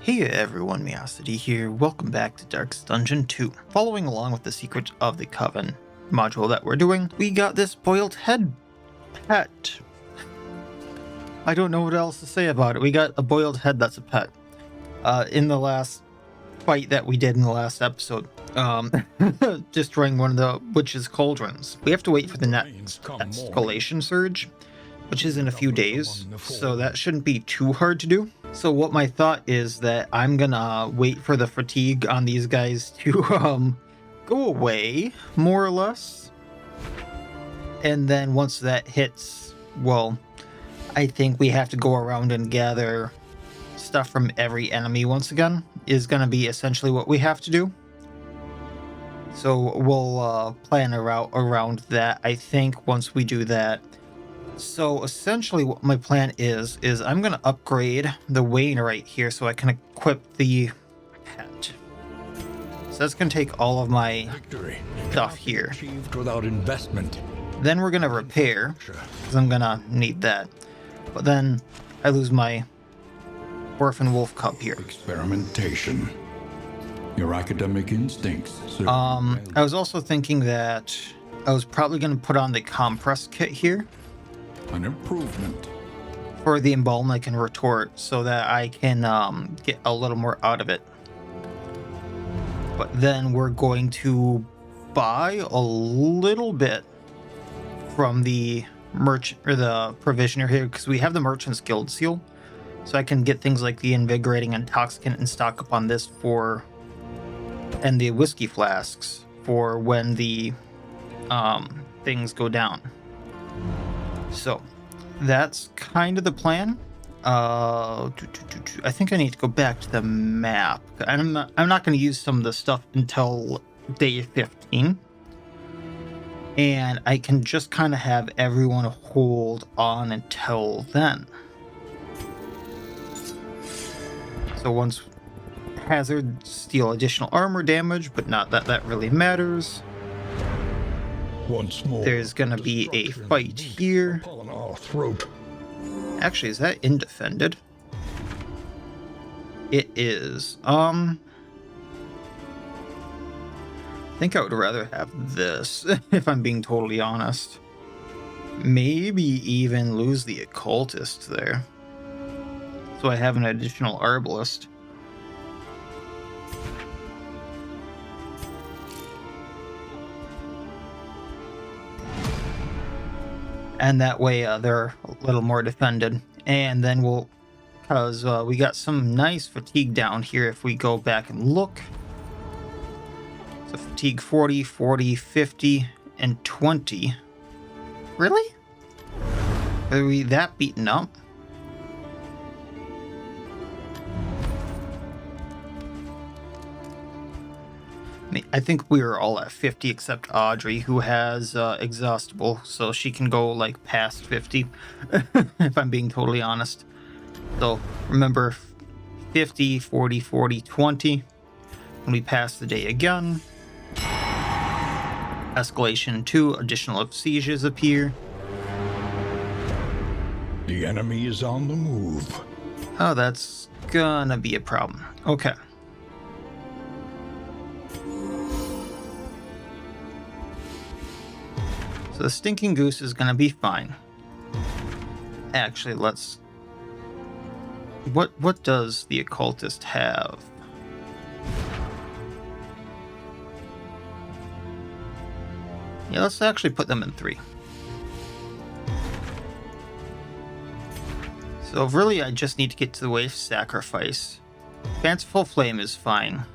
Hey everyone, Miacidae here. Welcome back to Darkest Dungeon 2. Following along with the Secret of the Coven module that we're doing, we got this boiled head pet. I don't know what else to say about it. We got a boiled head that's a pet. In the last fight that we did in the last episode, destroying one of the witch's cauldrons. We have to wait for the next escalation surge, which is in a few days, so that shouldn't be too hard to do. So what my thought is that I'm gonna wait for the fatigue on these guys to go away, more or less. And then once that hits, well, I think we have to go around and gather stuff from every enemy once again, is gonna be essentially what we have to do. So we'll plan a route around that, I think, once we do that. So essentially what my plan is I'm going to upgrade the Wayne right here so I can equip the pet. So that's going to take all of my stuff here. Achieved without investment. Then we're going to repair, because I'm going to need that. But then I lose my orphan wolf cub here. Experimentation. Your academic instincts. I was also thinking that I was probably going to put on the compress kit here. An improvement For the embalm and retort so that I can get a little more out of it. But then we're going to buy a little bit from the merchant or the provisioner here, because we have the merchant's guild seal, so I can get things like the invigorating intoxicant and stock up on this for, and the whiskey flasks for when the things go down. So that's kind of the plan. I think I need to go back to the map. I'm not going to use some of the stuff until day 15. And I can just kind of have everyone hold on until then. So once hazards deal additional armor damage, but not that that really matters. once more. There's gonna be a fight here. Upon our throat. Actually, is that indefended? It is. I think I would rather have this, if I'm being totally honest. Maybe even lose the occultist there, so I have an additional herbalist. And that way they're a little more defended. And then we'll, because we got some nice fatigue down here if we go back and look. So fatigue 40, 40, 50, and 20. Really? Are we that beaten up? I think we were all at 50 except Audrey, who has exhaustible, so she can go like past 50, if I'm being totally honest. So remember, 50, 40, 40, 20. When we pass the day again, escalation 2, additional sieges appear. The enemy is on the move. Oh, that's gonna be a problem. Okay. So the stinking goose is gonna be fine. Actually, let's... What does the occultist have? Yeah, let's actually put them in 3. So really, I just need to get to the wave sacrifice. Fanciful Flame is fine.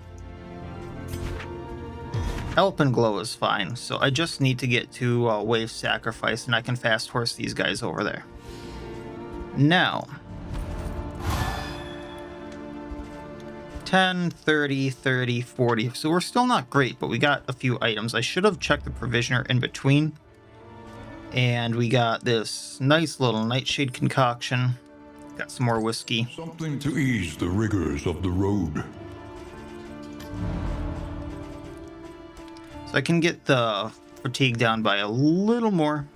Alpenglow is fine, so I just need to get to wave sacrifice and I can fast horse these guys over there. Now, 10, 30, 30, 40. So we're still not great, but we got a few items. I should have checked the provisioner in between. And we got this nice little nightshade concoction. Got some more whiskey. Something to ease the rigors of the road. So I can get the fatigue down by a little more.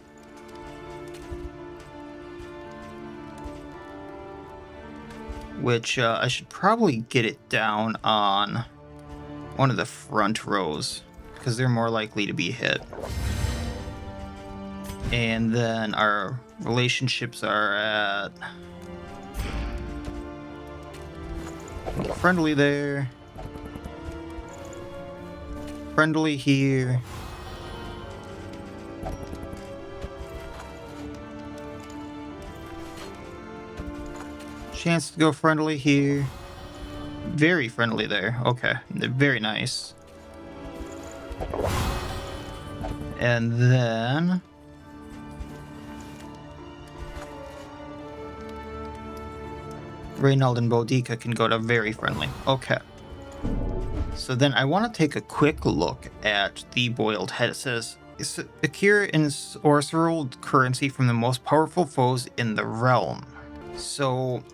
which I should probably get it down on one of the front rows, because they're more likely to be hit. And then our relationships are at friendly there, friendly here, chance to go friendly here, very friendly there. Okay, very nice. And then Reynald and Boudica can go to very friendly. Okay. So then I want to take a quick look at the boiled head. It says, secure ensorcerable currency from the most powerful foes in the realm. So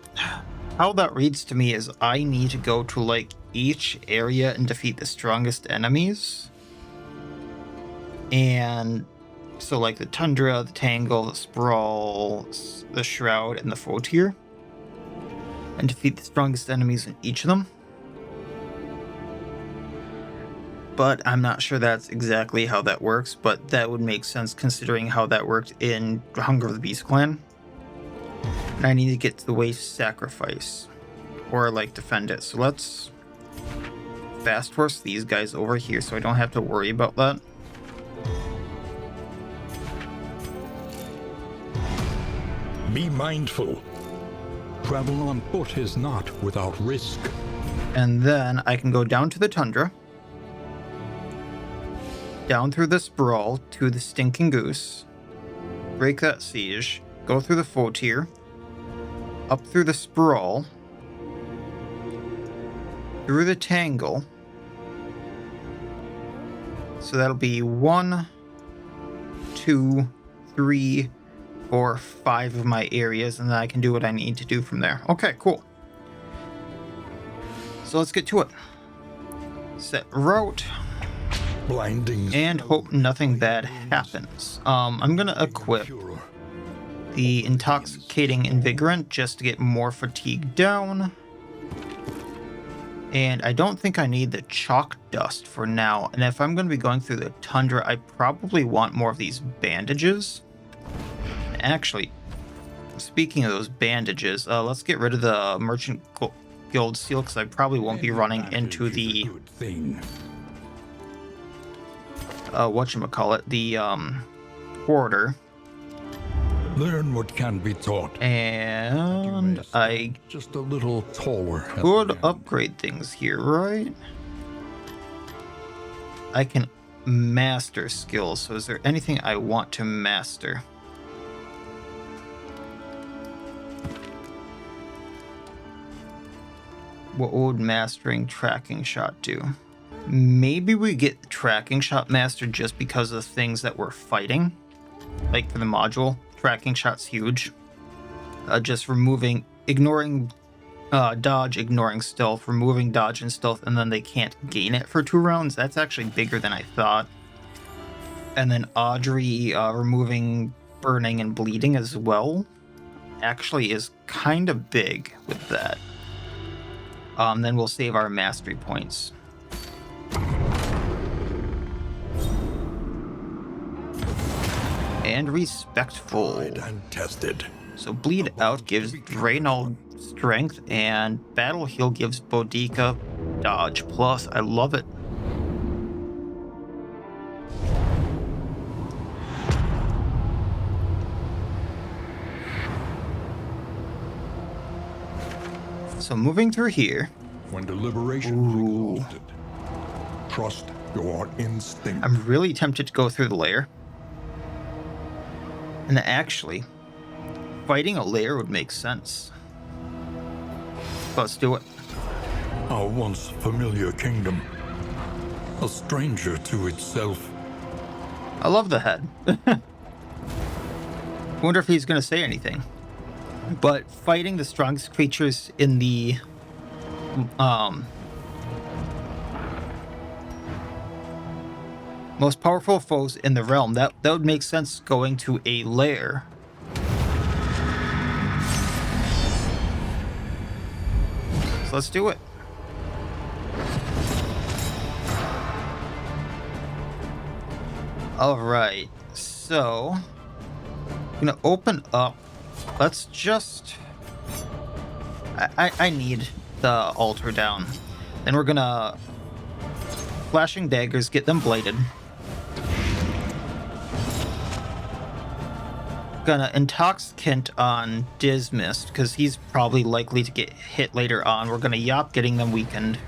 how that reads to me is I need to go to like each area and defeat the strongest enemies. And so like the Tundra, the Tangle, the Sprawl, the Shroud, and the Fautier. And defeat the strongest enemies in each of them. But I'm not sure that's exactly how that works, but that would make sense considering how that worked in Hunger of the Beast Clan. And I need to get to the Waste Sacrifice, or like defend it. So let's fast force these guys over here so I don't have to worry about that. Be mindful. Travel on foot is not without risk. And then I can go down to the Tundra, down through the Sprawl to the Stinking Goose, break that siege, go through the Fautier, up through the Sprawl, through the Tangle. So that'll be 1, 2, 3, 4, 5 of my areas, and then I can do what I need to do from there. Okay, cool. So let's get to it. Set route. Blinding. And hope nothing bad happens. I'm gonna equip the Intoxicating Invigorant just to get more fatigue down. And I don't think I need the Chalk Dust for now. And if I'm gonna be going through the Tundra, I probably want more of these bandages. Actually, speaking of those bandages, let's get rid of the Merchant Guild Seal, because I probably won't be running into the whatchamacallit, the Quarter. Learn what can be taught. And I just a little taller. could upgrade things here, right? I can master skills, so is there anything I want to master? What would mastering tracking shot do? Maybe we get the tracking shot mastered just because of the things that we're fighting. Like for the module, tracking shot's huge. Just ignoring dodge, ignoring stealth, removing dodge and stealth, and then they can't gain it for 2 rounds. That's actually bigger than I thought. And then Audrey removing burning and bleeding as well actually is kind of big with that. Then we'll save our mastery points. And respectful. Tried and tested. So bleed out gives Reynald strength, and battle heal gives Boudica dodge plus. I love it. So moving through here. When deliberation is exhausted, trust your instinct. I'm really tempted to go through the Lair. And actually, fighting a Lair would make sense. Let's do it. Our once familiar kingdom, a stranger to itself. I love the head. Wonder if he's gonna say anything. But fighting the strongest creatures in the most powerful foes in the realm, that would make sense going to a Lair. So let's do it. Alright, so I'm gonna open up. Let's just I need the altar down. Then we're gonna flashing daggers, get them bladed. Gonna intoxicant on Dismissed because he's probably likely to get hit later on. We're gonna yop, getting them weakened.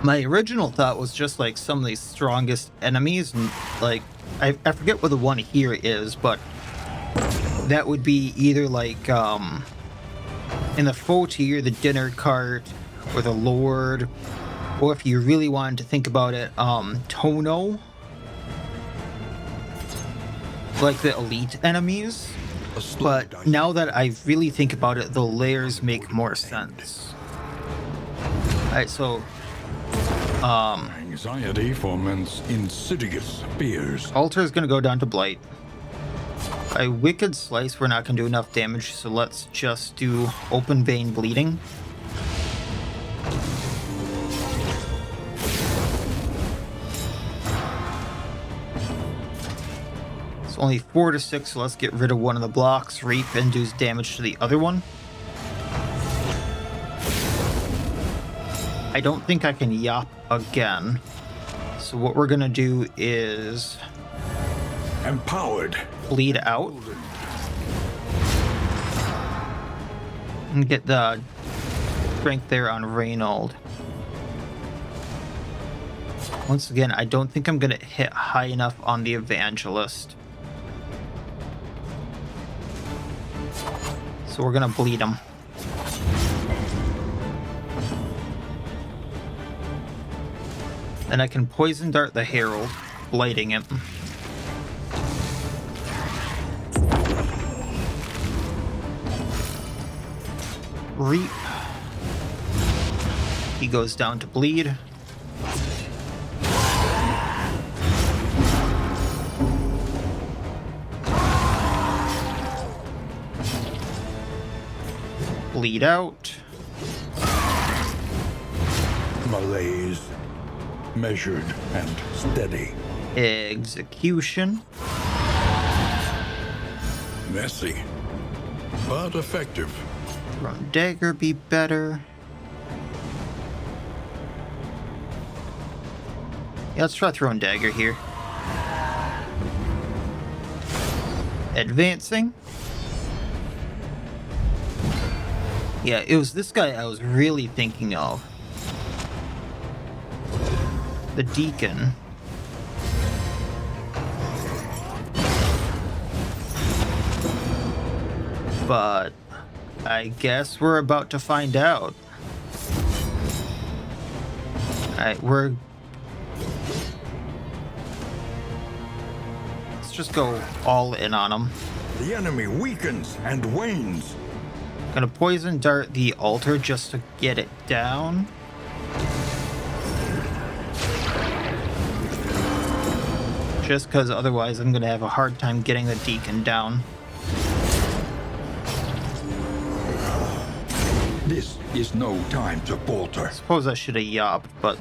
My original thought was just like some of the strongest enemies, and like I forget what the one here is, but that would be either like in the foe tier, the dinner cart, or the lord, or if you really wanted to think about it, Tono, like the elite enemies. But now that I really think about it, the layers make more sense. Alright, so Anxiety foments insidious fears. altar is gonna go down to blight. By wicked slice, we're not gonna do enough damage, so let's just do open vein bleeding. It's only 4 to 6, so let's get rid of one of the blocks. Reap and do damage to the other one. I don't think I can yop again. So what we're gonna do is Empowered. bleed out and get the strength there on Reynold. Once again, I don't think I'm gonna hit high enough on the Evangelist. So we're gonna bleed him. Then I can poison dart the Herald, blighting it. Reap. He goes down to bleed. Bleed out. Malaise. Measured and steady. Execution. Messy, but effective. Thrown dagger be better. Yeah, let's try throwing dagger here. Advancing. Yeah, it was this guy I was really thinking of. The Deacon. But I guess we're about to find out. Alright, let's just go all in on him. The enemy weakens and wanes. Gonna poison dart the altar just to get it down. Just because otherwise I'm gonna have a hard time getting the Deacon down. This is no time to falter. I suppose I should have yopped, but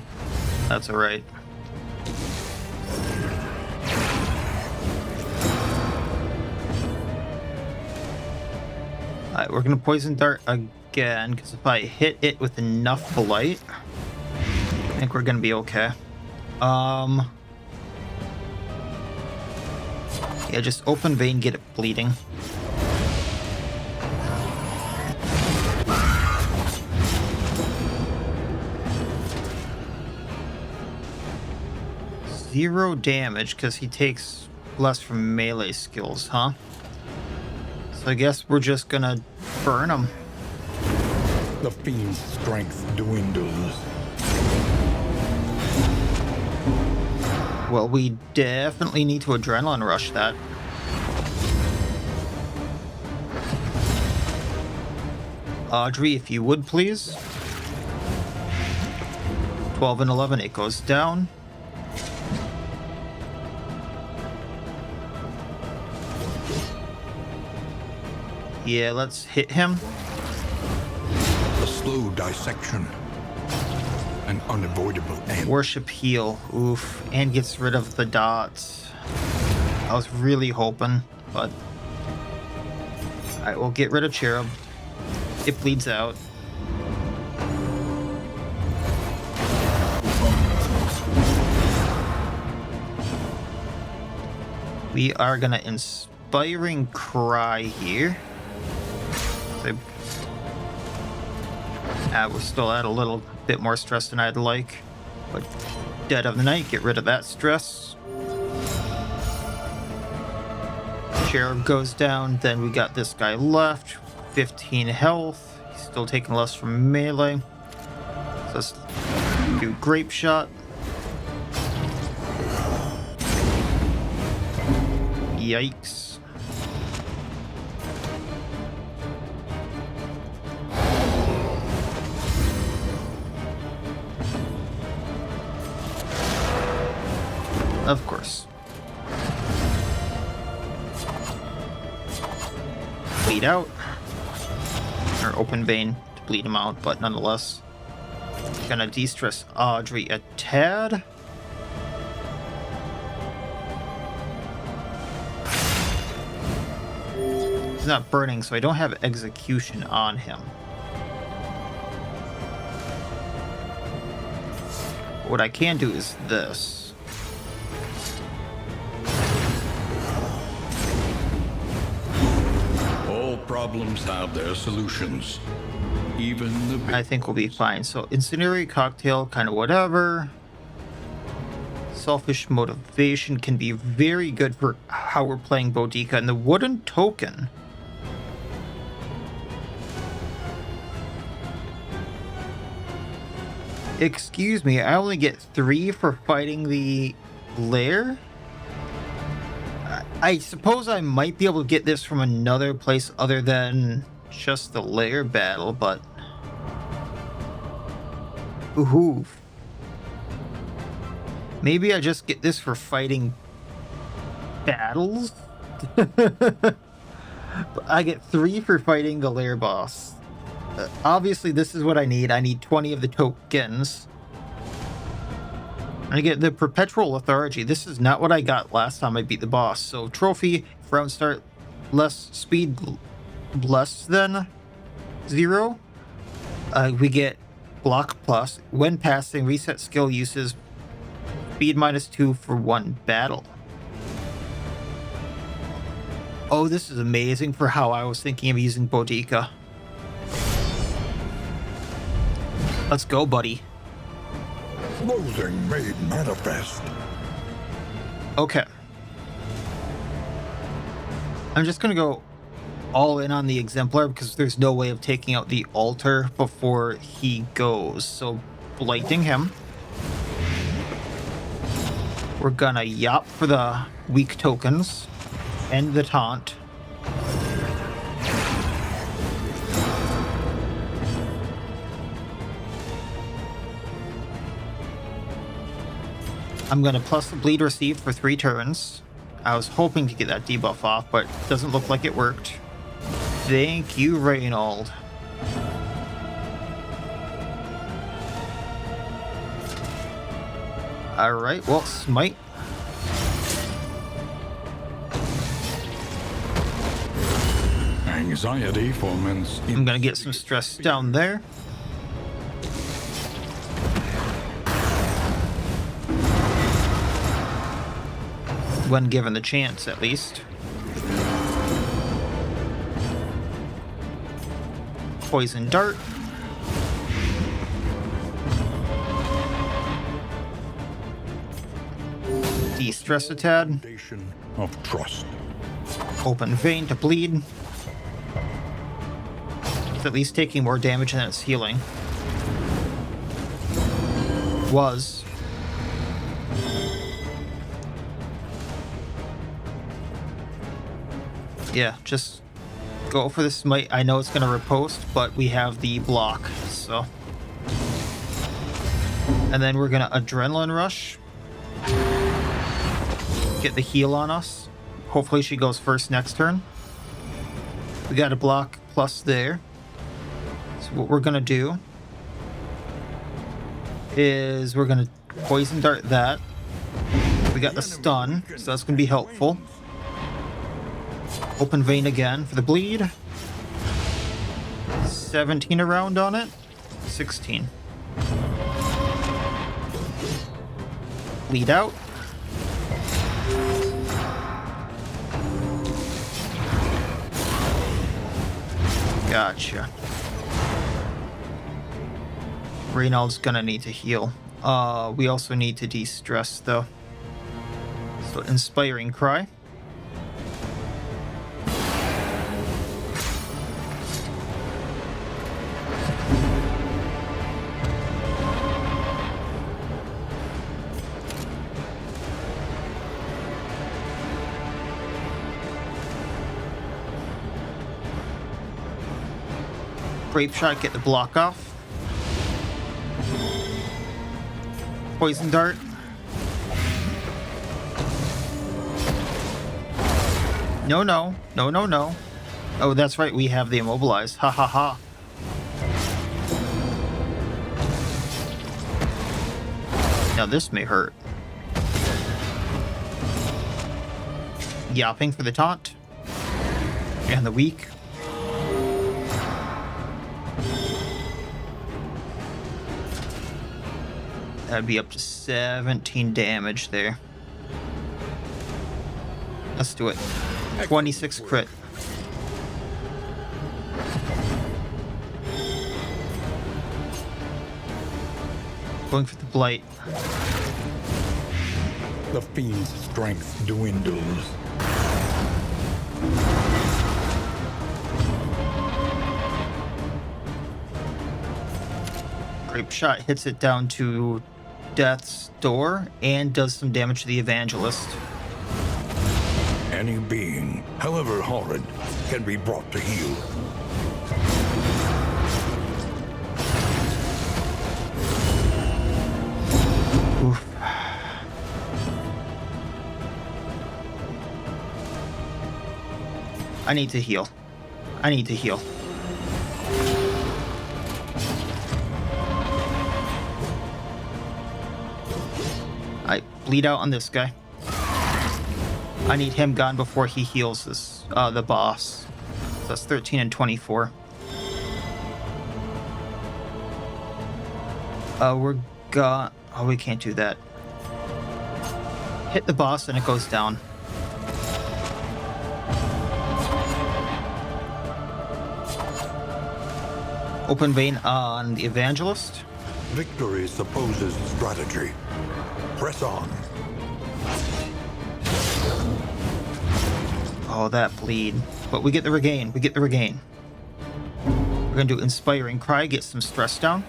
that's alright. Alright, we're gonna poison dart again, because if I hit it with enough blight, I think we're gonna be okay. Yeah, just open vein, get it bleeding. Zero damage because he takes less from melee skills, huh? So I guess we're just gonna burn him. The fiend's strength dwindles. Well, we definitely need to adrenaline rush that. Audrey, if you would, please. 12 and 11, it goes down. Yeah, let's hit him. A slow dissection. An unavoidable end. Worship heal. Oof. And gets rid of the dots. I was really hoping, but... Alright, we'll get rid of Cherub. It bleeds out. We are gonna Inspiring Cry here. We're still at a little bit more stress than I'd like, but Dead of the Night, get rid of that stress. Cherub goes down, then we got this guy left, 15 health. He's still taking less from melee. So let's do Grape Shot. Yikes. Of course. Bleed out. Or open vein to bleed him out, but nonetheless. Gonna de-stress Audrey a tad. He's not burning, so I don't have execution on him. What I can do is this. Problems have their solutions. Even the I think we'll be fine. So Incendiary Cocktail, kind of whatever. Selfish Motivation can be very good for how we're playing Boudica. And the Wooden Token. Excuse me, I only get 3 for fighting the Lair? I suppose I might be able to get this from another place other than just the Lair battle, but... Ooh. Maybe I just get this for fighting battles? I get 3 for fighting the Lair boss. Obviously, this is what I need. I need 20 of the tokens. I get the Perpetual Lethargy. This is not what I got last time I beat the boss. So, trophy, round start, less speed, less than 0. We get block plus. When passing, reset skill uses speed -2 for 1 battle. Oh, this is amazing for how I was thinking of using Boudica. Let's go, buddy. Loathing made manifest. Okay. I'm just gonna go all in on the Exemplar because there's no way of taking out the altar before he goes. So, blighting him. We're gonna yop for the weak tokens. End the taunt. I'm going to plus the bleed received for 3 turns. I was hoping to get that debuff off, but it doesn't look like it worked. Thank you, Reynold. Alright, well, smite. Anxiety foments. I'm going to get some stress down there. When given the chance, at least. Poison Dart. De-stress a tad. Of trust. Open vein to bleed. It's at least taking more damage than it's healing. Was. Yeah, just go for the smite. I know it's going to riposte, but we have the block, so... And then we're gonna adrenaline rush. Get the heal on us. Hopefully she goes first next turn. We got a block plus there. So what we're gonna do is we're gonna poison dart that. We got the stun, so that's gonna be helpful. Open vein again for the bleed. 17 around on it. 16. Bleed out. Gotcha. Reynald's gonna need to heal. We also need to de-stress though. So Inspiring Cry. Grape Shot, get the block off. Poison Dart. No, no. No, no, no. Oh, that's right. We have the immobilize. Ha ha ha. Now this may hurt. Yapping for the taunt. And the weak. That'd be up to 17 damage there. Let's do it. 26 crit. Going for the blight. The fiend's strength dwindles. Grape Shot hits it down to Death's Door and does some damage to the Evangelist. Any being, however horrid, can be brought to heal. Oof. I need to heal. I need to heal. I bleed out on this guy. I need him gone before he heals this, the boss. So that's 13 and 24. Oh, we can't do that. Hit the boss and it goes down. Open vein on the Evangelist. Victory supposes strategy. Press on. Oh, that bleed. But we get the regain. We get the regain. We're gonna do Inspiring Cry, get some stress down.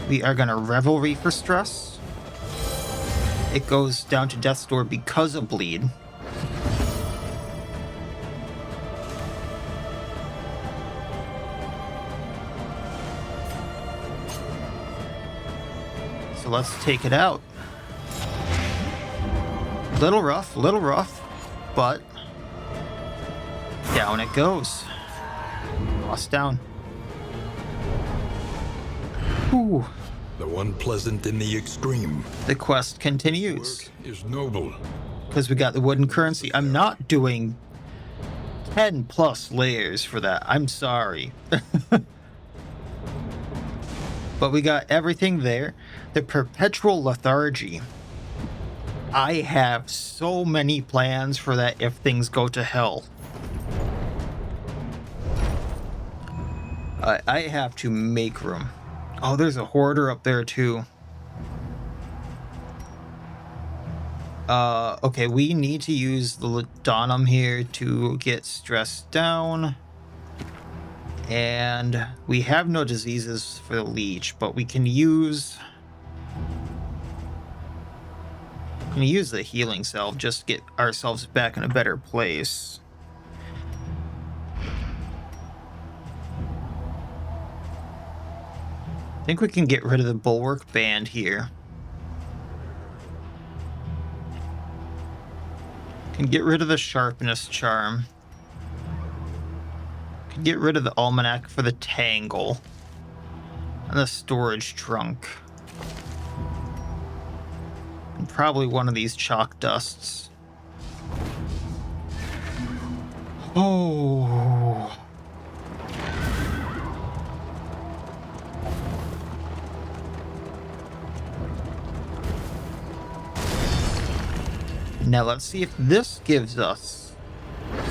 We are gonna Revelry for stress. It goes down to Death's Door because of bleed. So let's take it out. Little rough, but down it goes. Lost down. Ooh. The one pleasant in the extreme. The quest continues. Work is noble. Because we got the wooden currency. I'm not doing 10 plus layers for that. I'm sorry. But we got everything there. The perpetual lethargy. I have so many plans for that if things go to hell. I have to make room. Oh, there's a hoarder up there too. Okay, we need to use the Laudanum here to get stressed down. And we have no diseases for the leech, but we can use the healing salve just to get ourselves back in a better place. I think we can get rid of the bulwark band here. Can get rid of the sharpness charm. Can get rid of the almanac for the tangle. And the storage trunk. And probably one of these chalk dusts. Oh. Now let's see if this gives us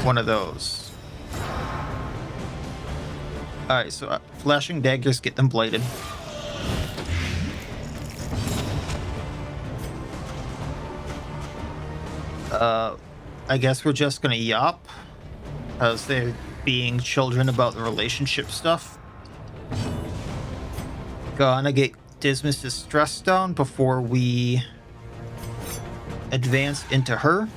one of those. Alright, so flashing daggers, get them bladed. I guess we're just gonna yop, because they're being children about the relationship stuff. Gonna get Dismas' stress down before we advance into her.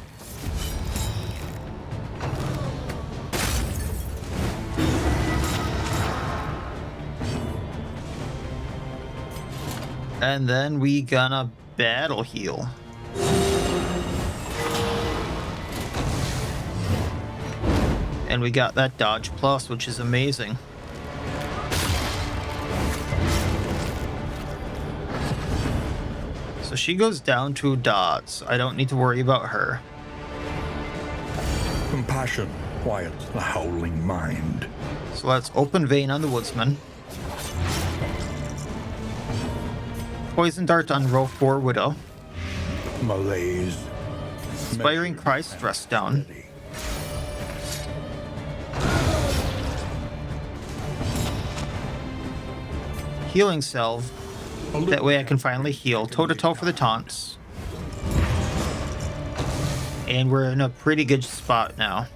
And then we gonna battle heal. And we got that dodge plus, which is amazing. So she goes down 2 dots. I don't need to worry about her. Compassion quiets the howling mind. So let's open vein on the woodsman. Poison dart on row 4 widow. Malaise. Inspiring cry, stress down. Healing salve. That way I can finally heal. Toe-to-toe for the taunts. And we're in a pretty good spot now.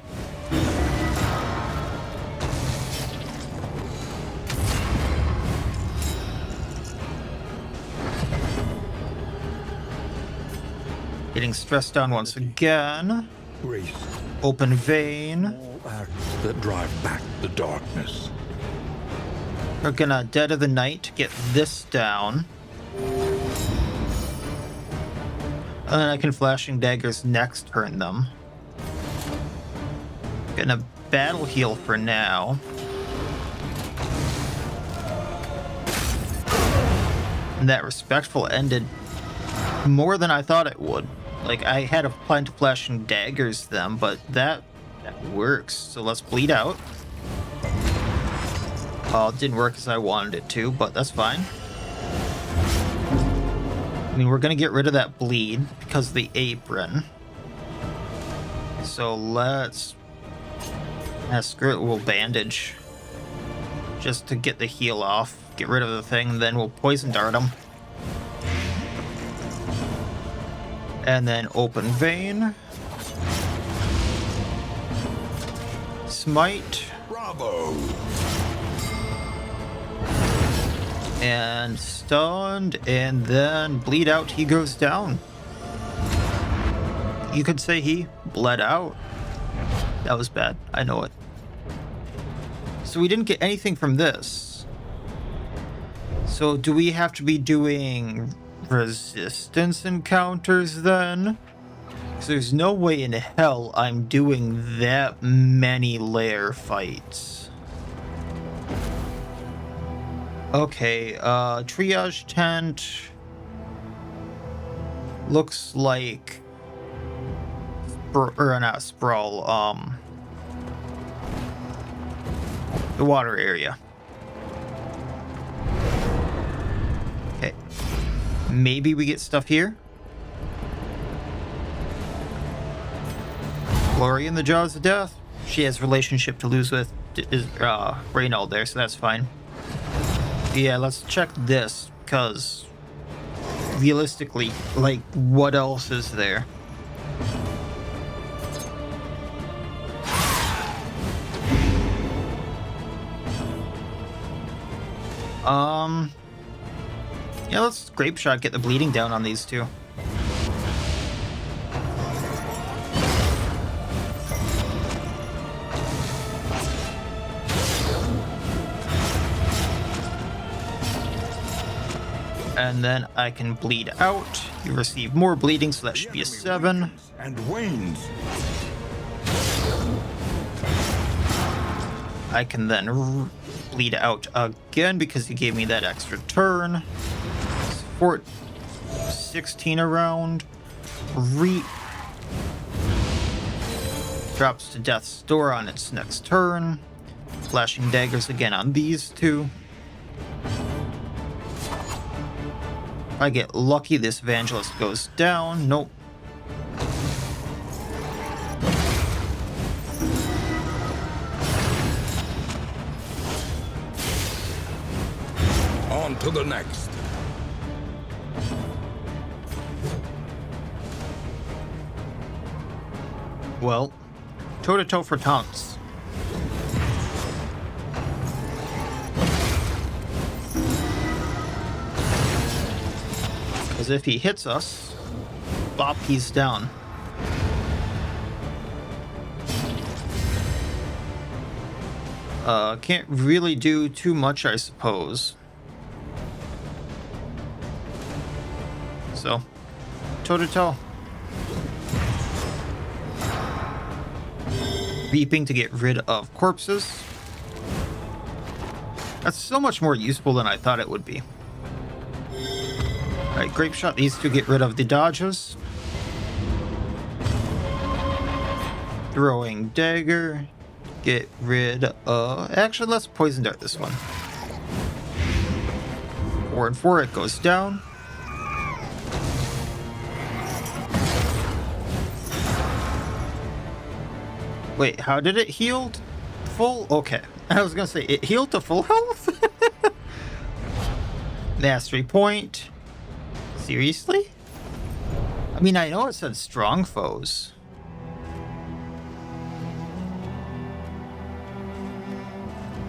Getting stressed down once again. Grace. Open vein. All acts that drive back the darkness. We're gonna Dead of the Night get this down. And then I can Flashing Daggers next turn them. Gonna battle heal for now. And that Respectful ended more than I thought it would. Like, I had a plan to Flashing Daggers them, but that works. So let's bleed out. It didn't work as I wanted it to, but that's fine. I mean, we're gonna get rid of that bleed because of the apron. So let's... screw it, we'll bandage. Just to get the heal off. Get rid of the thing, and then we'll poison dart him. And then open vein. Smite. Bravo! And stunned, and then bleed out, he goes down. You could say he bled out. That was bad, I know it. So we didn't get anything from this. So do we have to be doing resistance encounters then? Because there's no way in hell I'm doing that many Lair fights. Okay, triage tent looks like, or not sprawl, the water area. Okay, maybe we get stuff here. Glory in the Jaws of Death. She has relationship to lose with Reynald there, so that's fine. Yeah, let's check this, because realistically, like, what else is there? Yeah, let's grape shot, get the bleeding down on these two. And then I can bleed out. You receive more bleeding, so that should be a 7. And wanes. I can then bleed out again because you gave me that extra turn. 16 around. Drops to Death's Door on its next turn. Flashing daggers again on these two. If I get lucky, this Evangelist goes down. Nope. On to the next. Well, toe-to-toe for taunts. Because if he hits us, bop, he's down. Can't really do too much, I suppose. So, toe-to-toe. Reaping to get rid of corpses. That's so much more useful than I thought it would be. Alright, Grape Shot needs to get rid of the dodges. Throwing Dagger. Get rid of... Actually, let's Poison Dart this one. 4 and 4, it goes down. Wait, how did it heal? Full? Okay. I was gonna say, it healed to full health? Mastery point. Seriously? I mean, I know it said strong foes.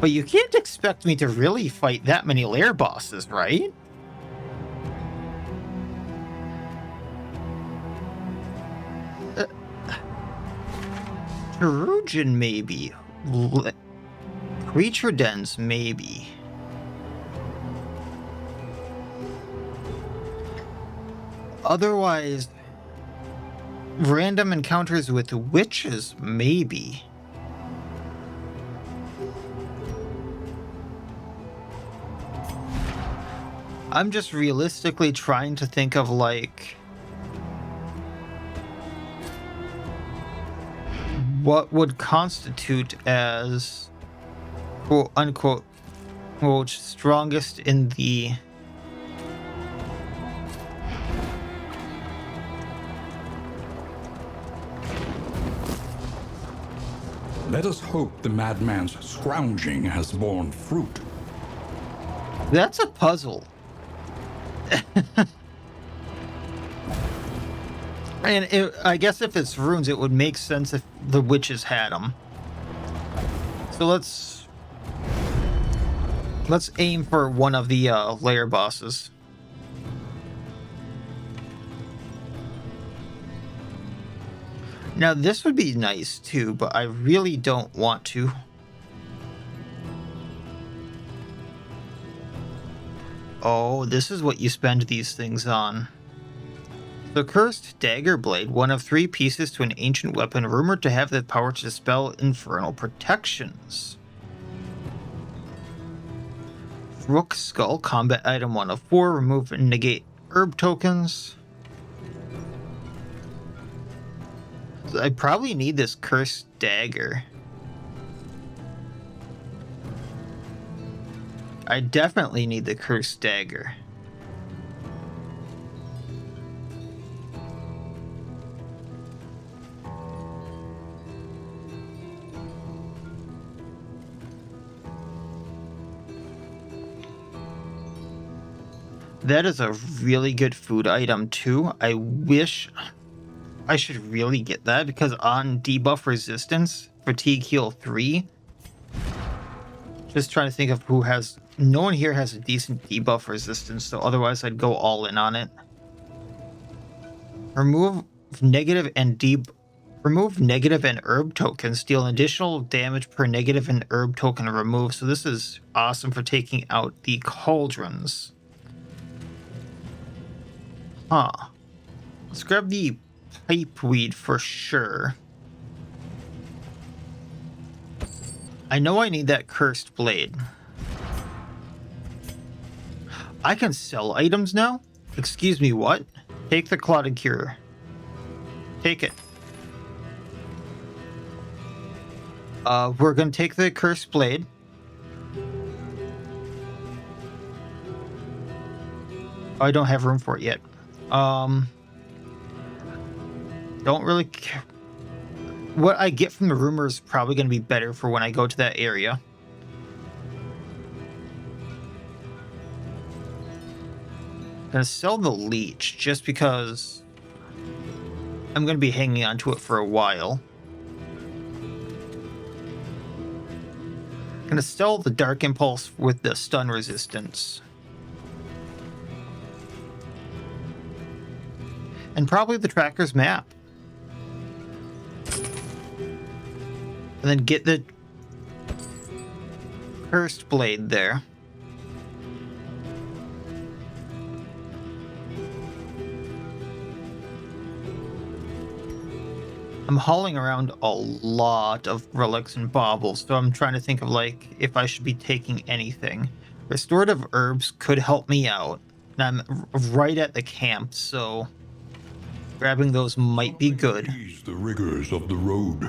But you can't expect me to really fight that many Lair bosses, right? Perugian, maybe. Creature dens, maybe. Otherwise, random encounters with witches, maybe. I'm just realistically trying to think of, like, what would constitute as, quote unquote, quote, strongest in the Let us hope the madman's scrounging has borne fruit. That's a puzzle. And I guess if it's runes, it would make sense if the witches had them. So let's aim for one of the Lair bosses. Now this would be nice too, but I really don't want to. Oh, this is what you spend these things on. The Cursed Dagger Blade, one of 3 pieces to an ancient weapon rumored to have the power to dispel infernal protections. Rook Skull, combat item 1 of 4, remove and negate herb tokens. I probably need this Cursed Dagger. I definitely need the Cursed Dagger. That is a really good food item too. I wish I should really get that because on debuff resistance, fatigue heal 3. Just trying to think of who has... No one here has a decent debuff resistance, so otherwise I'd go all in on it. Remove negative and herb tokens. Deal additional damage per negative and herb token removed. So this is awesome for taking out the cauldrons. Huh. Let's grab the pipeweed for sure. I know I need that cursed blade. I can sell items now? Excuse me, what? Take the clotted cure. Take it. We're gonna take the cursed blade. I don't have room for it yet. Don't really care. What I get from the rumor is probably going to be better for when I go to that area. Gonna sell the leech just because I'm going to be hanging on to it for a while. Gonna sell the dark impulse with the stun resistance. And probably the tracker's map. And then get the cursed blade there. I'm hauling around a lot of relics and baubles, so I'm trying to think of like if I should be taking anything. Restorative herbs could help me out. And I'm right at the camp, so grabbing those might be good. Ease the rigors of the road.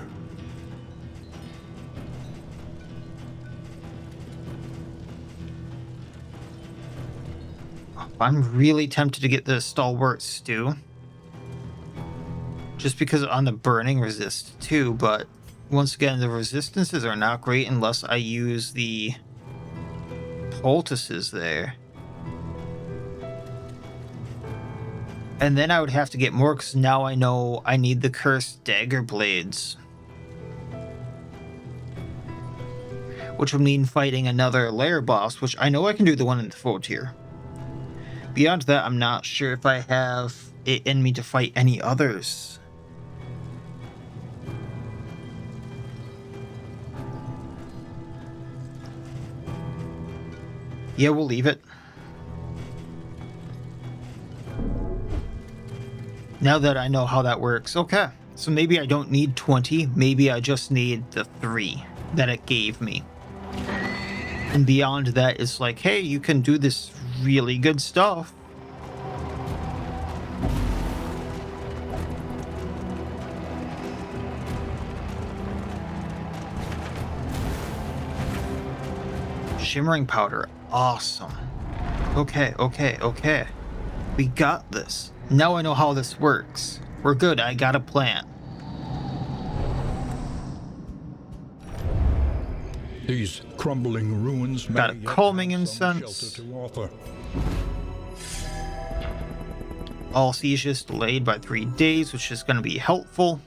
I'm really tempted to get the stalwart stew. Just because on the burning resist too, but once again, the resistances are not great unless I use the poultices there. And then I would have to get more because now I know I need the cursed dagger blades. Which would mean fighting another Lair boss, which I know I can do the one in the 4 tier. Beyond that, I'm not sure if I have it in me to fight any others. Yeah, we'll leave it. Now that I know how that works. Okay, so maybe I don't need 20. Maybe I just need the 3 that it gave me. And beyond that, it's like, hey, you can do this really good stuff. Shimmering powder. Awesome. Okay. We got this. Now I know how this works. We're good. I got a plan. These crumbling ruins Got a may calming yet have some incense. shelter to offer. All sieges delayed by 3 days, which is going to be helpful.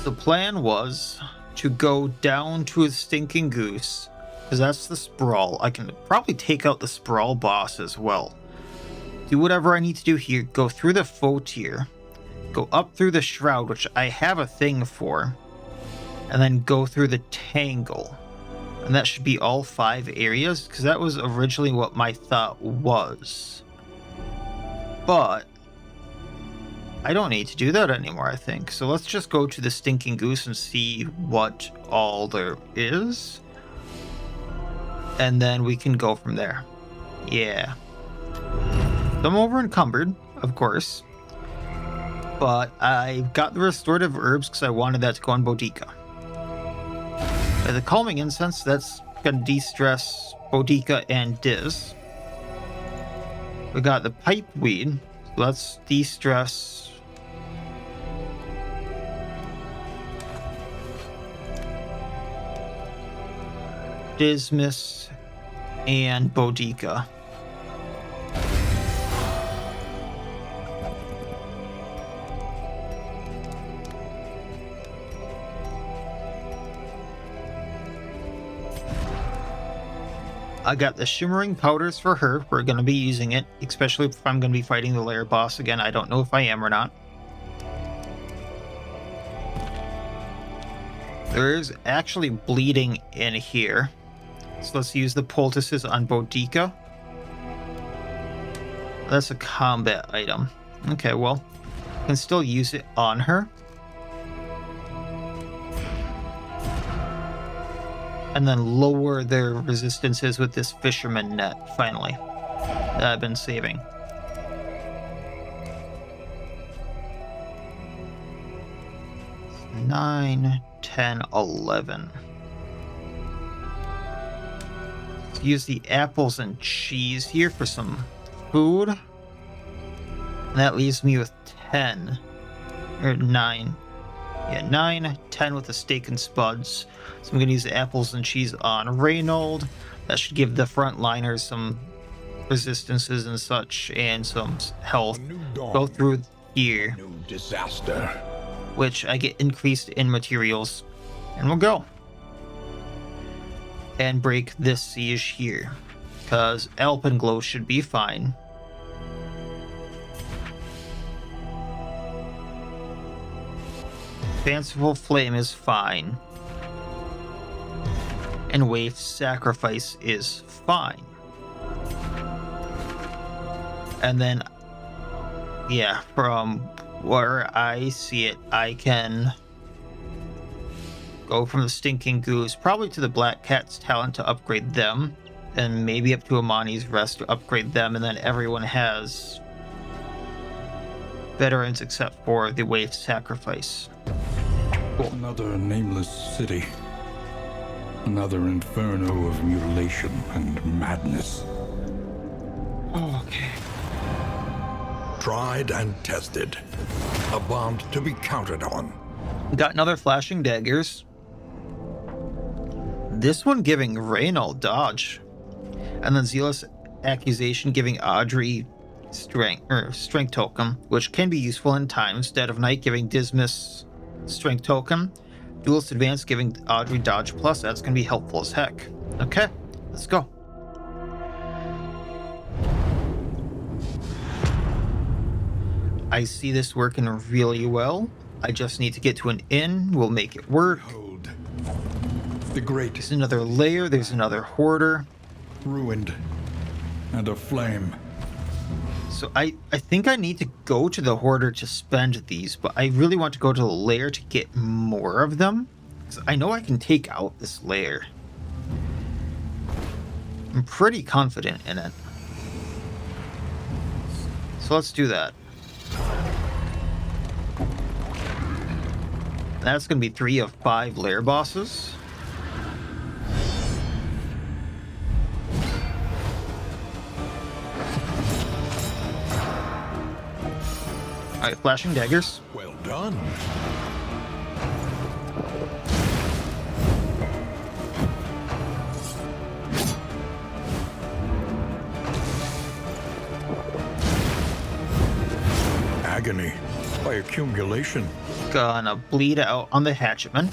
The plan was to go down to a stinking goose, because that's the sprawl. I can probably take out the sprawl boss as well. Do whatever I need to do here. Go through the faux tier. Go up through the shroud, which I have a thing for. And then go through the tangle. And that should be all 5 areas, because that was originally what my thought was. But I don't need to do that anymore, I think. So let's just go to the Stinking Goose and see what all there is. And then we can go from there. Yeah. I'm over encumbered, of course. But I got the restorative herbs because I wanted that to go on Boudica. The calming incense, that's going to de-stress Boudica and Diz. We got the pipe weed. So let's de-stress Dismas and Boudica. I got the shimmering powders for her. We're going to be using it, especially if I'm going to be fighting the Lair boss again. I don't know if I am or not. There is actually bleeding in here. So let's use the poultices on Boudica. That's a combat item. Okay, well, I can still use it on her. And then lower their resistances with this fisherman net, finally, that I've been saving. Nine, 10, 11. Let's use the apples and cheese here for some food. And that leaves me with 10. Or 9. Yeah, 9, 10 with the steak and spuds. So I'm going to use the apples and cheese on Reynold. That should give the frontliners some resistances and such, and some health. Go through here. New disaster. Which I get increased in materials. And we'll go. And break this siege here. Because Alpenglow should be fine. Fanciful Flame is fine. And Wave Sacrifice is fine. And then, yeah, from where I see it, I can go from the Stinking Goose probably to the Black Cat's Talent to upgrade them. And maybe up to Amani's Rest to upgrade them. And then everyone has veterans except for the Wave Sacrifice. Cool. Another nameless city. Another inferno of mutilation and madness. Oh, okay. Tried and tested. A bond to be counted on. Got another Flashing Daggers. This one giving Reynold dodge. And then Zealous Accusation giving Audrey strength token, which can be useful in times. Dead of Night giving Dismas strength token. Duelist Advance giving Audrey dodge plus. That's going to be helpful as heck. Okay, let's go. I see this working really well. I just need to get to an inn. We'll make it work. Behold, the great There's another layer. There's another hoarder. ruined and aflame. So I think I need to go to the hoarder to spend these, but I really want to go to the lair to get more of them. Because I know I can take out this lair. I'm pretty confident in it. So let's do that. That's going to be 3 of 5 lair bosses. Alright, Flashing Daggers. Well done. Agony by accumulation. Gonna bleed out on the Hatchetman.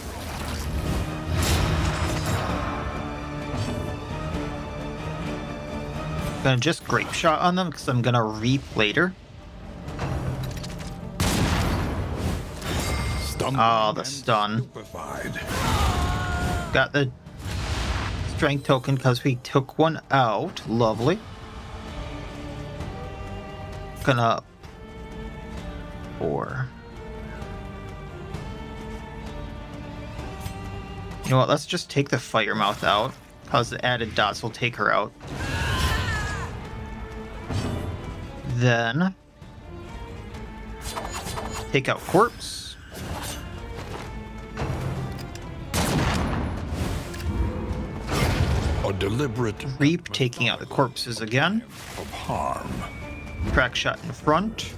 Gonna just Grape Shot on them because I'm gonna reap later. Oh, the stun. Stupefied. Got the strength token because we took one out. Lovely. Gonna 4. You know what? Let's just take the Firemouth out because the added dots will take her out. Then take out Corpse. A deliberate Reap, taking out the corpses again. of harm. Crack Shot in front.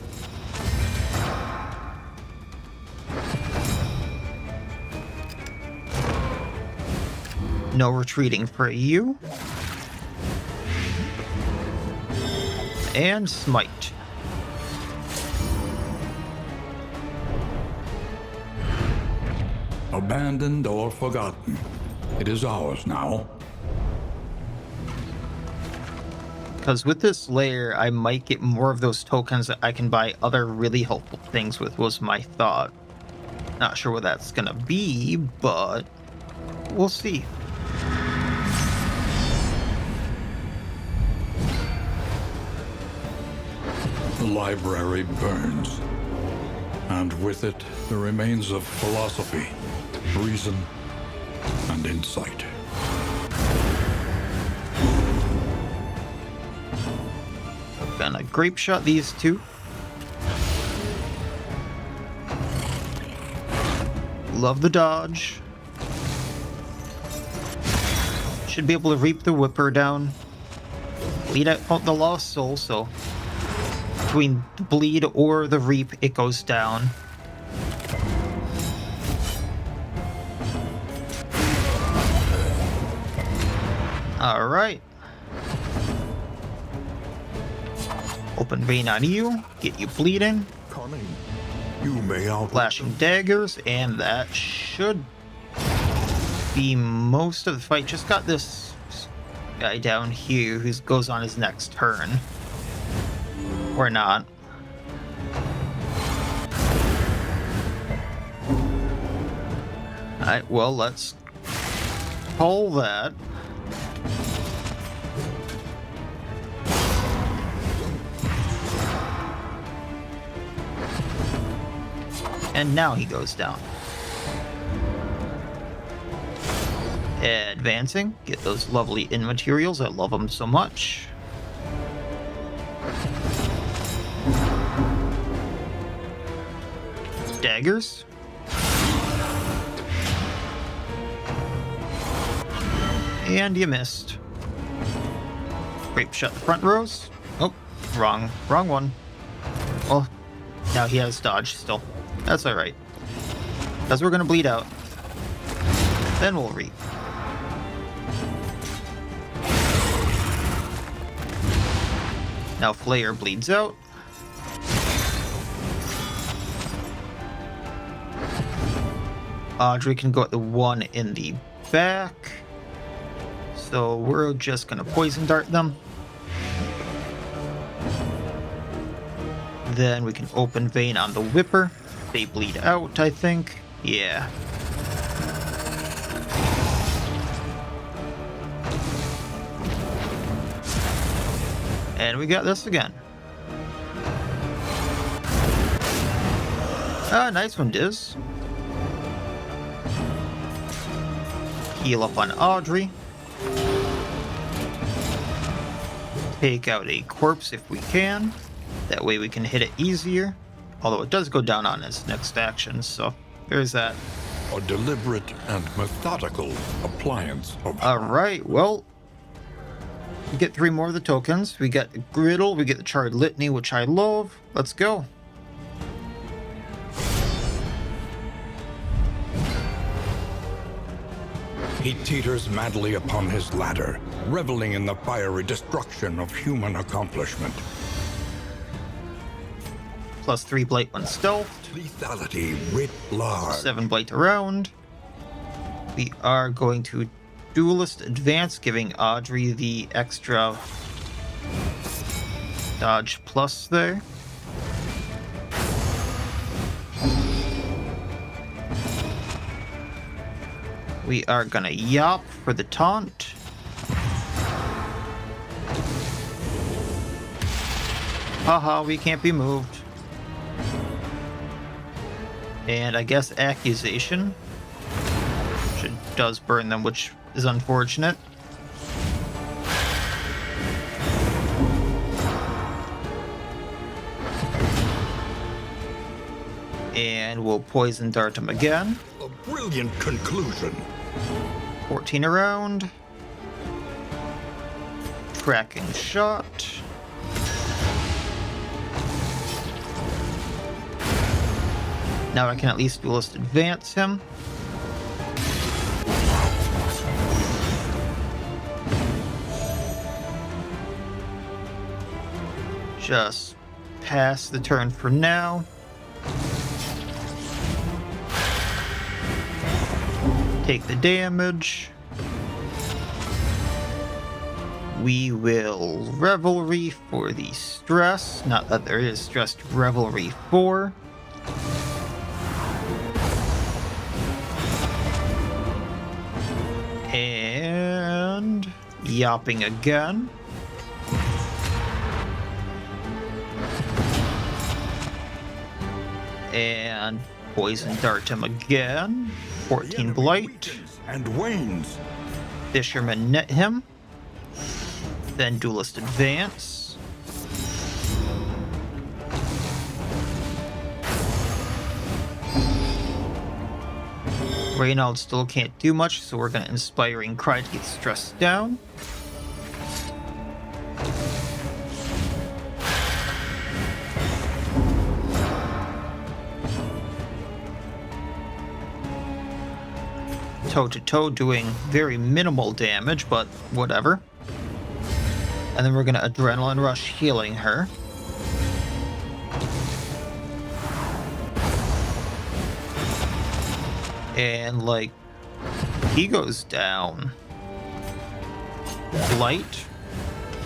No retreating for you. And Smite. Abandoned or forgotten. It is ours now. Because with this layer, I might get more of those tokens that I can buy other really helpful things with, was my thought. Not sure what that's gonna be, but we'll see. The library burns, and with it the remains of philosophy, reason, and insight. Gonna grape shot these two. Love the dodge. Should be able to reap the whipper down. Bleed out the lost soul, so between the bleed or the reap, it goes down. Alright. Open vein on you, get you bleeding. Cunning. You may out. Flashing daggers, and that should be most of the fight. Just got this guy down here who goes on his next turn. Or not. Alright, well, let's pull that. And now he goes down. Advancing, get those lovely in materials. I love them so much. Daggers. And you missed. Grape shot the front rows. Oh, wrong one. Well, now he has dodge still. That's alright. Because we're gonna bleed out. Then we'll reap. Now Lair bleeds out. Audrey can go at the one in the back. So we're just gonna poison dart them. Then we can open vein on the whipper. They bleed out, I think. Yeah. And we got this again. Ah, nice one, Diz. Heal up on Audrey. Take out a corpse if we can. That way we can hit it easier. Although it does go down on its next action, so there's that. A deliberate and methodical appliance of... Alright, well, we get 3 more of the tokens. We get the griddle, we get the charred litany, which I love. Let's go. He teeters madly upon his ladder, reveling in the fiery destruction of human accomplishment. Plus 3 blight when stealth. Lethality writ large. 7 blight around. We are going to duelist advance, giving Audrey the extra dodge plus there. We are gonna yop for the taunt. Haha, we can't be moved. And I guess accusation, which it does burn them, which is unfortunate. And we'll poison dart him again. A brilliant conclusion. 14 around. Tracking shot. Now I can at least duelist advance him. Just pass the turn for now. Take the damage. We will revelry for the stress. Not that there is stress to revelry for. And yopping again. And poison dart him again. 14 blight. And wanes. Fisherman net him. Then duelist advance. Reynald still can't do much, so we're going to Inspiring Cry to get stress down. Toe-to-toe doing very minimal damage, but whatever. And then we're going to Adrenaline Rush healing her. And, like, he goes down. Light.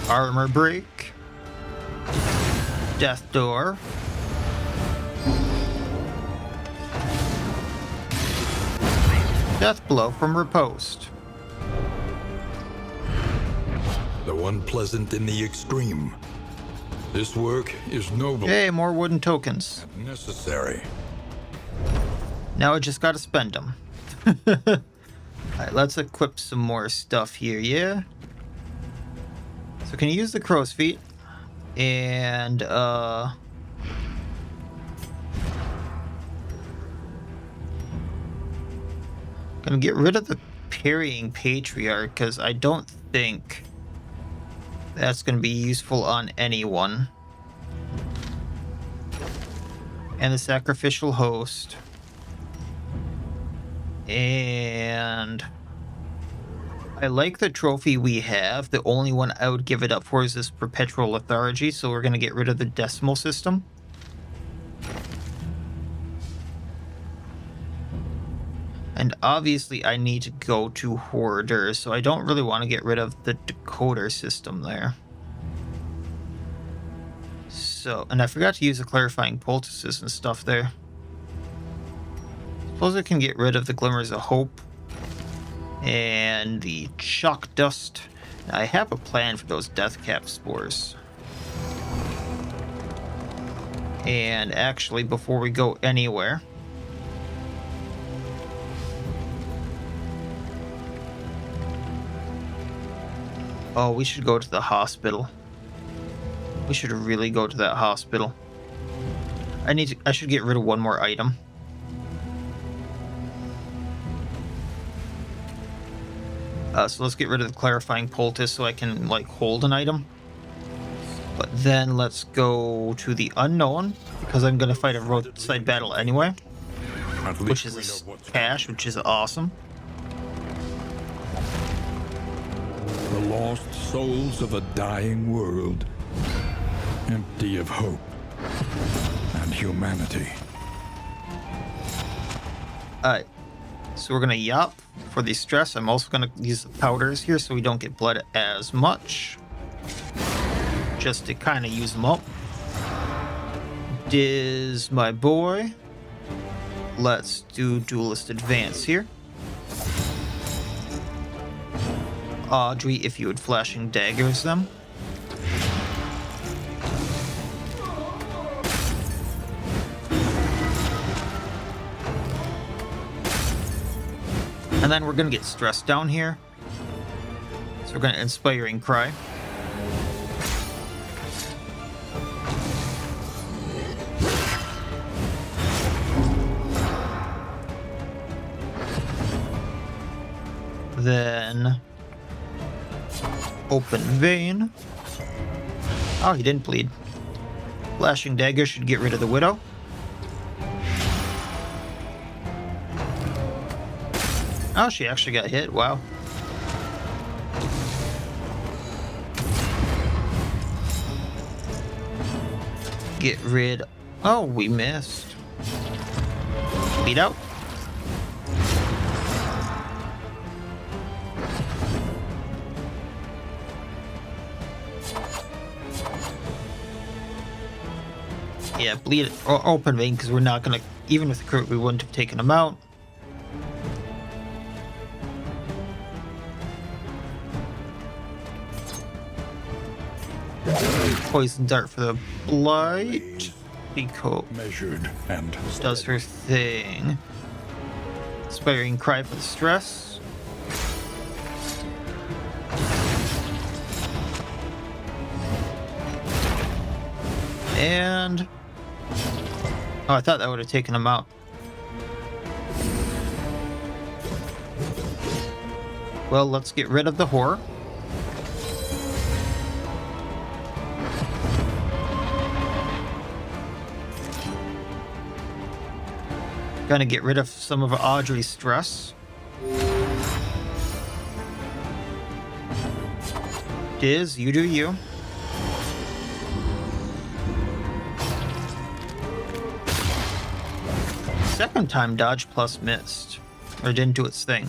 Armor Break. Death Door. Death Blow from Riposte. The one pleasant in the extreme. This work is noble Hey, more wooden tokens. and necessary. Now I just gotta spend them. Alright, let's equip some more stuff here, yeah? So can you use the crow's feet? And, gonna get rid of the Parrying Patriarch, because I don't think that's gonna be useful on anyone. And the Sacrificial Host. And I like the trophy we have. The only one I would give it up for is this Perpetual Lethargy, so we're going to get rid of the decimal system. And obviously I need to go to Hoarder, so I don't really want to get rid of the decoder system there. So, and I forgot to use the Clarifying Poultices and stuff there. Suppose I can get rid of the Glimmers of Hope and the Chalk Dust. I have a plan for those Death Cap Spores. And actually, before we go anywhere, oh, we should go to the hospital. We should really go to that hospital. I should get rid of one more item. So let's get rid of the Clarifying Poultice so I can, like, hold an item. But then let's go to the Unknown, because I'm going to fight a roadside battle anyway. Which is a cache, which is awesome. The lost souls of a dying world, empty of hope and humanity. Alright, so we're going to yop for the stress. I'm also going to use the powders here so we don't get bled as much. Just to kind of use them up. Diz my boy. Let's do Duelist Advance here. Audrey, if you would Flashing Daggers them. And then we're going to get stressed down here. So we're going to Inspiring Cry. Then Open Vein. Oh, he didn't bleed. Flashing Dagger should get rid of the Widow. Oh, she actually got hit. Wow. Get rid. Oh, we missed. Bleed out. Yeah, bleed or Open Vein, because we're not gonna, even with the crit, we wouldn't have taken him out. Poison Dart for the Blight. Pico measured and does her thing. Inspiring cry for the stress. And oh, I thought that would have taken him out. Well, let's get rid of the whore. Gonna get rid of some of Audrey's stress. Diz, you do you. Second time dodge plus missed. Or didn't do its thing.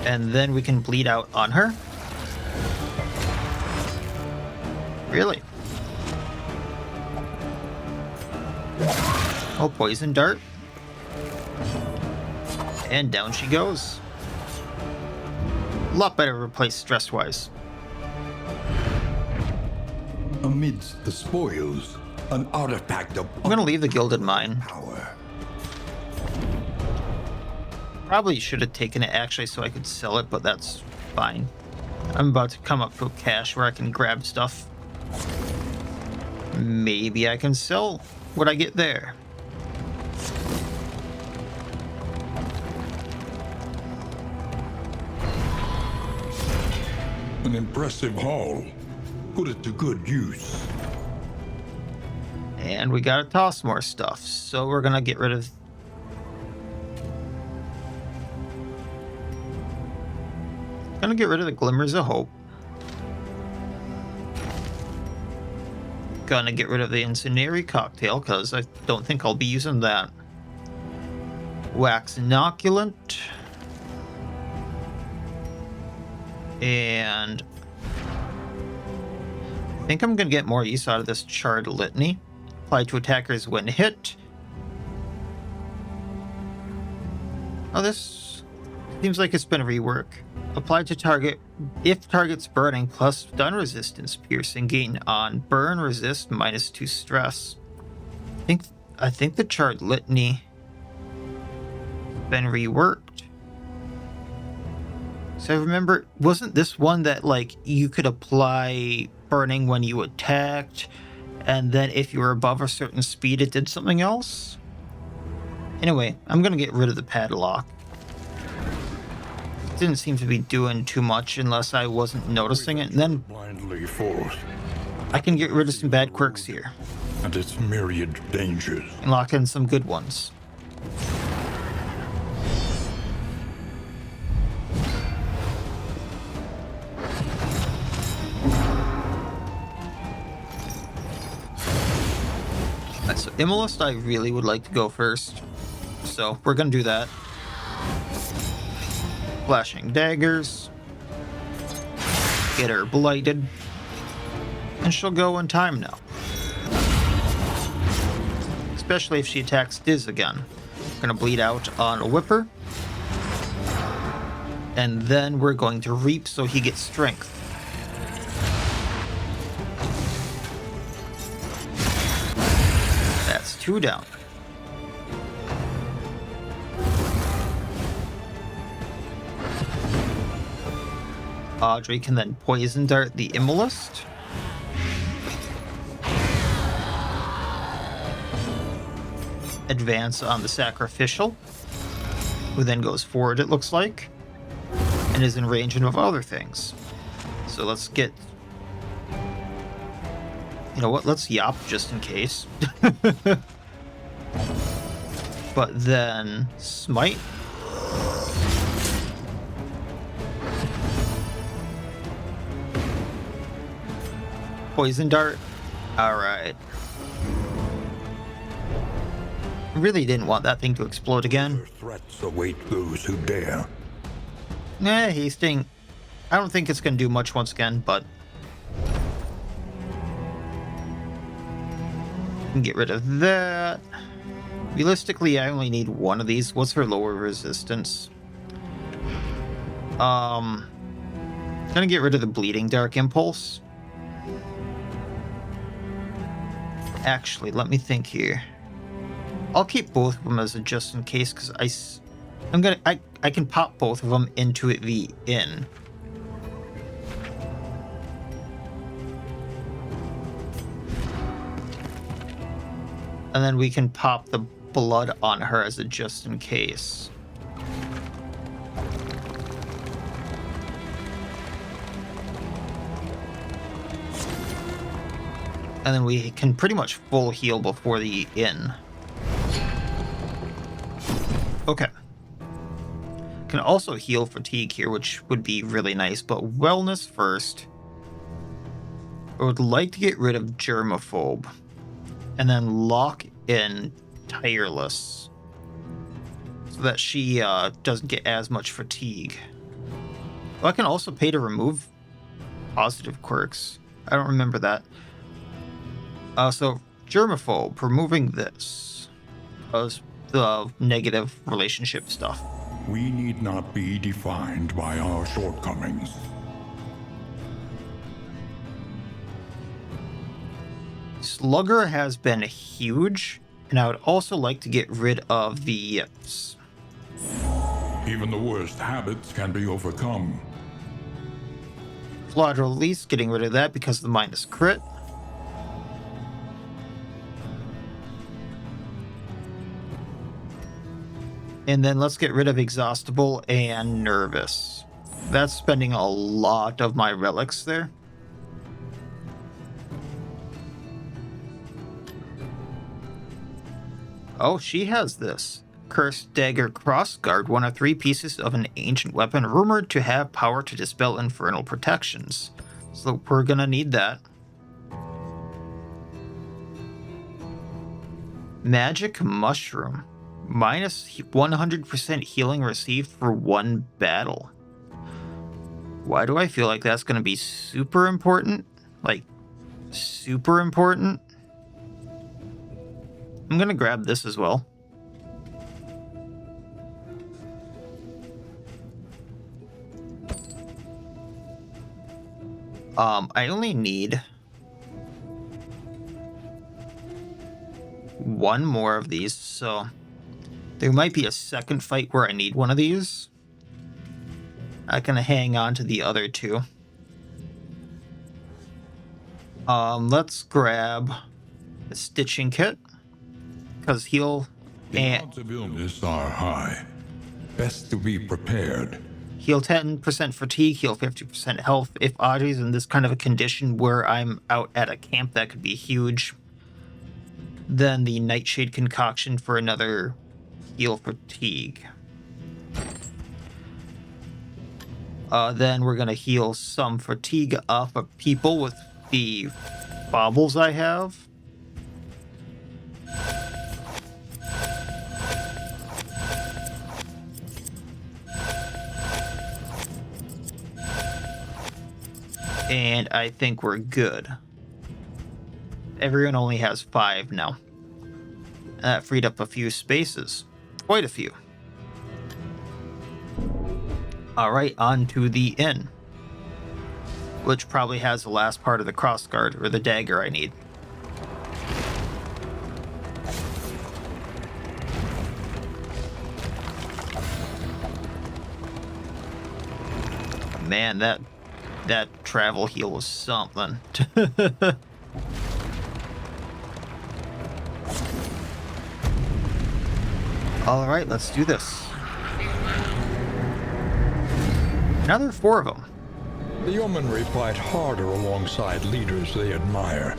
And then we can bleed out on her. Really? Oh, poison dart. And down she goes. A lot better replaced stress-wise. Amidst the spoils, an artifact of I'm gonna leave the gilded mine. power. Probably should have taken it actually so I could sell it, but that's fine. I'm about to come up to a cache where I can grab stuff. Maybe I can sell what I get there. An impressive haul. Put it to good use. And we gotta toss more stuff, so we're gonna get rid of... Gonna get rid of the Glimmers of Hope. Gonna get rid of the Incendiary Cocktail, because I don't think I'll be using that. Wax Inoculant. And... I think I'm gonna get more use out of this Charred Litany. Apply to attackers when hit. Oh, this seems like it's been a rework. Apply to target if target's burning plus stun resistance piercing gain on burn resist -2 stress. I think the Charred Litany been reworked. So I remember, wasn't this one that like you could apply burning when you attacked, and then if you were above a certain speed it did something else? Anyway, I'm gonna get rid of the padlock. It didn't seem to be doing too much unless I wasn't noticing it, and then blindly forth, I can get rid of some bad quirks here and its myriad dangers. and lock in some good ones. So Immolist, I really would like to go first, so we're gonna do that. Flashing daggers. Get her blighted. And she'll go in time now. Especially if she attacks Diz again. Gonna bleed out on a Whipper. And then we're going to reap so he gets strength. That's 2 down. Audrey can then poison dart the Immolist. Advance on the Sacrificial, who then goes forward, it looks like, and is in range of other things. So let's get... You know what? Let's yop just in case. But then Smite. Poison dart. Alright. Really didn't want that thing to explode again. Threats await those who dare. Nah, Hasting. I don't think it's going to do much once again, but... Get rid of that. Realistically, I only need one of these. What's her lower resistance? Gonna get rid of the Bleeding Dark Impulse. Actually, let me think here. I'll keep both of them as a just in case, because I can pop both of them into the inn. And then we can pop the blood on her as a just in case. And then we can pretty much full heal before the inn. Okay. Can also heal fatigue here, which would be really nice, but wellness first. I would like to get rid of germaphobe. And then lock in tireless. So that she doesn't get as much fatigue. Well, I can also pay to remove positive quirks. I don't remember that. So, germaphobe, removing this. Because the negative relationship stuff. We need not be defined by our shortcomings. Slugger has been huge, and I would also like to get rid of the yips. Even the worst habits can be overcome. Flawed release, getting rid of that because of the minus crit. And then let's get rid of exhaustible and nervous. That's spending a lot of my relics there. Oh, she has this. Cursed Dagger Crossguard, one of 3 pieces of an ancient weapon rumored to have power to dispel infernal protections. So we're gonna need that. Magic Mushroom. Minus 100% healing received for 1 battle. Why do I feel like that's gonna be super important? Like, super important? I'm gonna grab this as well. I only need 1 more of these, so there might be a second fight where I need one of these. I can hang on to the other 2. Let's grab the stitching kit. Because heal The odds of illness are high. Best to be prepared. Heal 10% fatigue, heal 50% health. If Audrey's in this kind of a condition where I'm out at a camp, that could be huge. Then the Nightshade concoction for another heal fatigue. Then we're going to heal some fatigue off of people with the baubles I have. And I think we're good. Everyone only has 5 now. And that freed up a few spaces. Quite a few. Alright, on to the inn. Which probably has the last part of the crossguard, or the dagger I need. Man, that travel heal was something. All right, let's do this. Another 4 of them. The yeomanry fight harder alongside leaders they admire.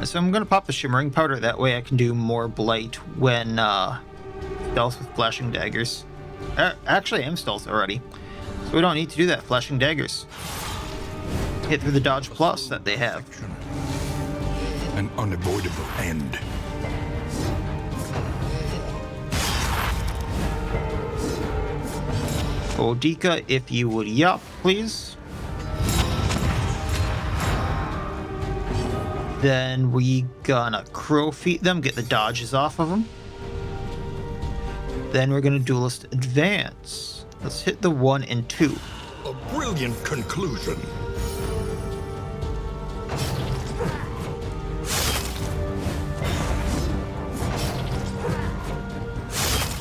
So I'm gonna pop the shimmering powder. That way I can do more blight when stealth with flashing daggers. Actually, I am stealth already. So we don't need to do that. Flashing daggers. Hit through the dodge plus that they have. An unavoidable end. Bodica, if you would yup, please. Then we gonna crow feet them, get the dodges off of them. Then we're gonna duelist advance. Let's hit the 1 and 2. A brilliant conclusion.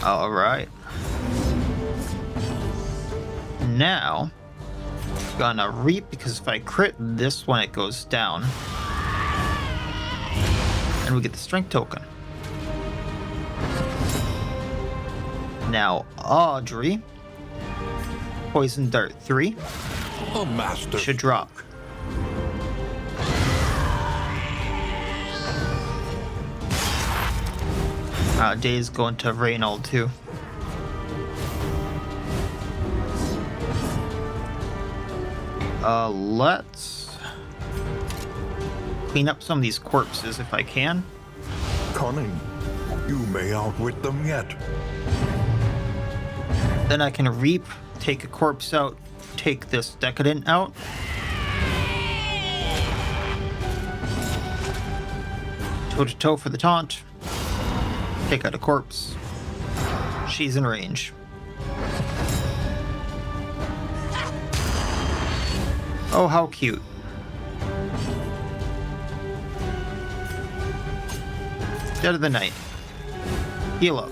Alright. Now, gonna reap, because if I crit this one, it goes down. And we get the strength token. Now, Audrey. Poison Dart 3. A master. Should drop. Day's going to Reynold too. Let's clean up some of these corpses if I can. Cunning. You may outwit them yet. Then I can reap, take a corpse out, take this decadent out. Toe to toe for the taunt. Take out a corpse. She's in range. Oh, how cute. Dead of the night. Heal up.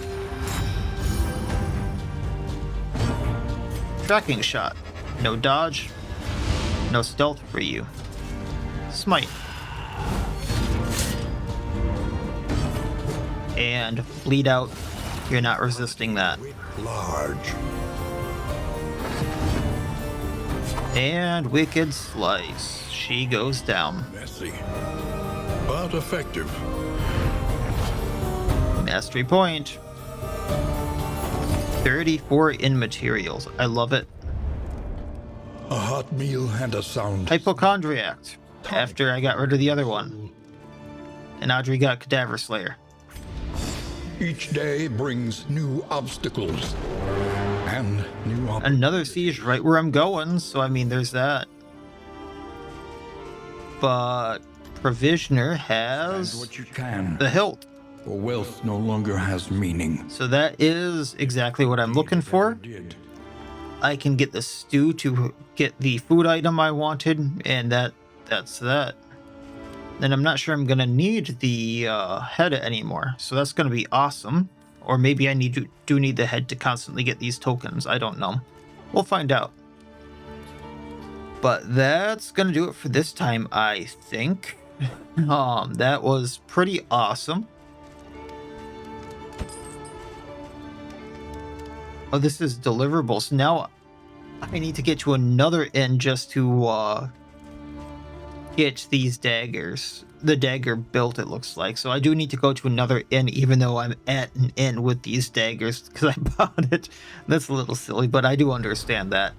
Tracking shot. No dodge. No stealth for you. Smite. And bleed out. You're not resisting that. Large. And Wicked Slice. She goes down. Messy. But effective. Mastery point. 34 in materials. I love it. A hot meal and a sound. Hypochondriac. After I got rid of the other one. And Audrey got Cadaver Slayer. Each day brings new obstacles and new Another siege right where I'm going, so I mean there's that. But Provisioner has what you can. the hilt. For wealth no longer has meaning. So that is exactly what I'm looking for. Did. I can get the stew to get the food item I wanted, and that's that. Then I'm not sure I'm gonna need the head anymore, so that's gonna be awesome. Or maybe I do need the head to constantly get these tokens. I don't know. We'll find out. But that's gonna do it for this time, I think. That was pretty awesome. Oh, this is deliverables. Now I need to get to another inn just to get these daggers. The dagger built, it looks like. So I do need to go to another inn, even though I'm at an inn with these daggers, because I bought it. That's a little silly, but I do understand that.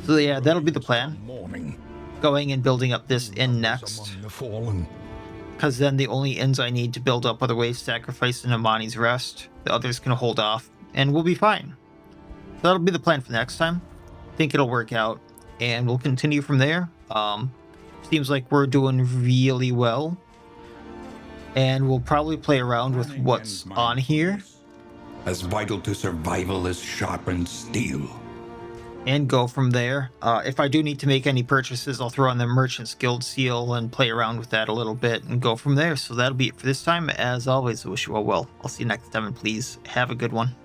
So yeah, that'll be the plan. Morning. Going and building up this inn next. Among the fallen. Because then the only inns I need to build up are the Wave Sacrifice and Amani's Rest. The others can hold off, and we'll be fine. So that'll be the plan for next time. I think it'll work out, and we'll continue from there. Seems like we're doing really well. And we'll probably play around with what's on here. As vital to survival as sharpened steel. And go from there. If I do need to make any purchases, I'll throw on the Merchant's Guild seal and play around with that a little bit and go from there. So that'll be it for this time. As always, I wish you all well. I'll see you next time, and please have a good one.